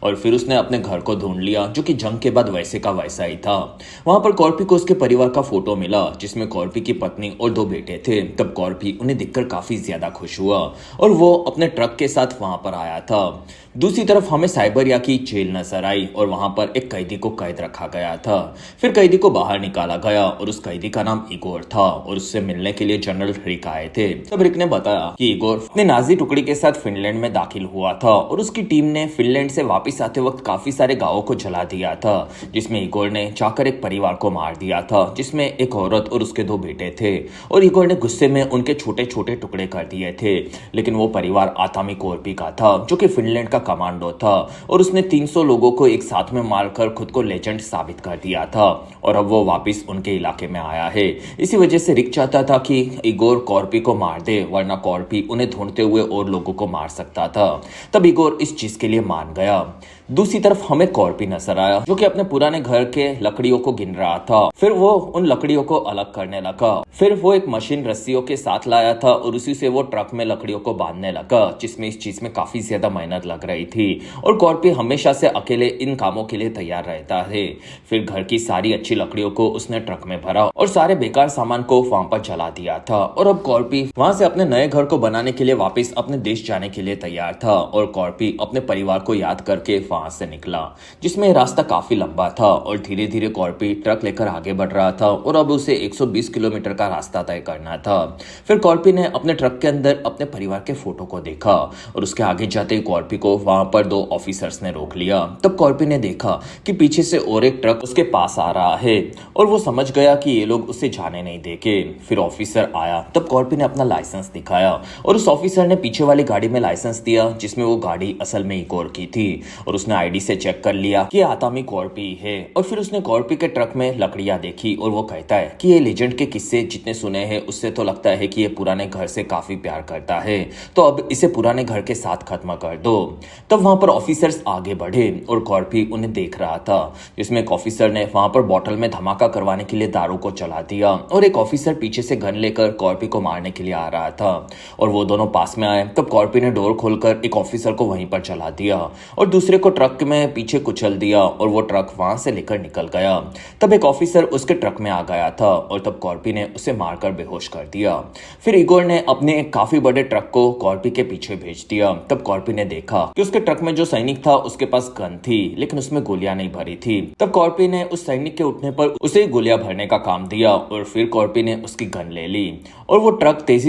और फिर उसने अपने घर को ढूंढ लिया जो कि जंग के बाद वैसे का वैसा ही था। वहां पर कॉर्पी को उसके परिवार का फोटो मिला जिसमें कॉर्पी की पत्नी और दो बेटे थे। तब कॉर्पी उन्हें देखकर काफी ज्यादा खुश हुआ और वो अपने ट्रक के साथ वहां पर आया था। दूसरी तरफ हमें साइबरिया की जेल नजर आई और वहां पर एक कैदी को कैद रखा गया था। फिर कैदी को बाहर निकाला गया और उस कैदी का नाम इगोर था और उससे मिलने के लिए जनरल रिक आए थे। तब रिक ने बताया कि इगोर अपने नाजी टुकड़ी के साथ फिनलैंड में दाखिल हुआ था और उसकी टीम ने फिनलैंड से वापस आते वक्त काफी सारे गांवों को जला दिया था, जिसमें इगोर ने जाकर एक परिवार को मार दिया था जिसमें एक औरत और उसके दो बेटे थे। और इगोर ने गुस्से में उनके छोटे छोटे टुकड़े कर दिए थे, लेकिन वो परिवार आतामी कॉर्पी का था जो कि फिनलैंड का कमांडो था और उसने 300 लोगों को एक साथ में मारकर खुद को लेजेंड साबित कर दिया था और अब वो वापस उनके इलाके में आया है। इसी वजह से रिक चाहता था कि इगोर कॉर्पी को मार दे, वरना कॉर्पी उन्हें ढूंढते हुए और लोगों को मार सकता था। तब इगोर इस चीज के लिए मान गया। दूसरी तरफ हमें कॉर्पी नजर आया जो कि अपने पुराने घर के लकड़ियों को गिन रहा था। फिर वो उन लकड़ियों को अलग करने लगा। फिर वो एक मशीन रस्सियों के साथ लाया था और उसी से वो ट्रक में लकड़ियों को बांधने लगा, जिसमें इस चीज में काफी ज्यादा मेहनत लग रही थी और कॉर्पी हमेशा से अकेले इन कामों के लिए तैयार रहता है। फिर घर की सारी अच्छी लकड़ियों को उसने ट्रक में भरा और सारे बेकार सामान को वहां पर जला दिया था और अब कॉर्पी वहां से अपने नए घर को बनाने के लिए वापस अपने देश जाने के लिए तैयार था। और कॉर्पी अपने परिवार को याद करके वहां से निकला, जिसमें रास्ता काफी लंबा था और धीरे धीरे कॉर्पी ट्रक लेकर आगे बढ़ रहा था और अब उसे 120 किलोमीटर का रास्ता तय करना था। फिर कॉर्पी ने अपने ट्रक के अंदर अपने परिवार के फोटो को देखा और उसके आगे जाते ही कॉर्पी को वहां पर दो ऑफिसर्स ने रोक लिया। तब कॉर्पी ने देखा कि पीछे से और एक ट्रक उसके पास आ रहा है और वो समझ गया कि ये लोग उसे जाने नहीं देंगे। फिर ऑफिसर आया, तब कॉर्पी ने अपना लाइसेंस दिखाया और उस ऑफिसर ने पीछे वाली गाड़ी में लाइसेंस दिया जिसमें वो गाड़ी असल में इगोर की थी और उसने आईडी से चेक कर लिया कि आतामी कॉर्पी है। और फिर उसने कॉर्पी के ट्रक में लकड़ियां देखी और वो कहता है कि ये लेजेंड के किस्से जितने सुने हैं उससे तो लगता है कि ये पुराने घर से काफी प्यार करता है, तो अब इसे पुराने घर के साथ खत्म कर दो। तब वहां पर ऑफिसर्स आगे बढ़े और कॉर्पी उन्हें देख रहा था, जिसमें एक ऑफिसर ने वहां पर बोतल में धमाका करवाने के लिए दारू को चला दिया और एक ऑफिसर पीछे से गन लेकर कॉर्पी को मारने के लिए आ रहा था और वो दोनों पास में आए। तब कॉर्पी ने डोर खोलकर एक ऑफिसर को वहीं पर चला दिया और दूसरे को ट्रक में पीछे कुचल दिया और वो ट्रक वहां से लेकर निकल गया। तब एक ऑफिसर उसके ट्रक में आ गया था और तब कॉर्पी ने उसे मारकर बेहोश कर दिया। फिर इगोर ने अपने एक काफी बड़े ट्रक को कॉर्पी के पीछे भेज दिया। तब कॉर्पी ने देखा कि उसके ट्रक में जो सैनिक था उसके पास गन थी, लेकिन उसमें गोलियां नहीं भरी थी। तब कॉर्पी ने उस सैनिक के उठने पर उसे गोलियां भरने का काम दिया और फिर कॉर्पी ने उसकी गन ले ली और वो ट्रक तेजी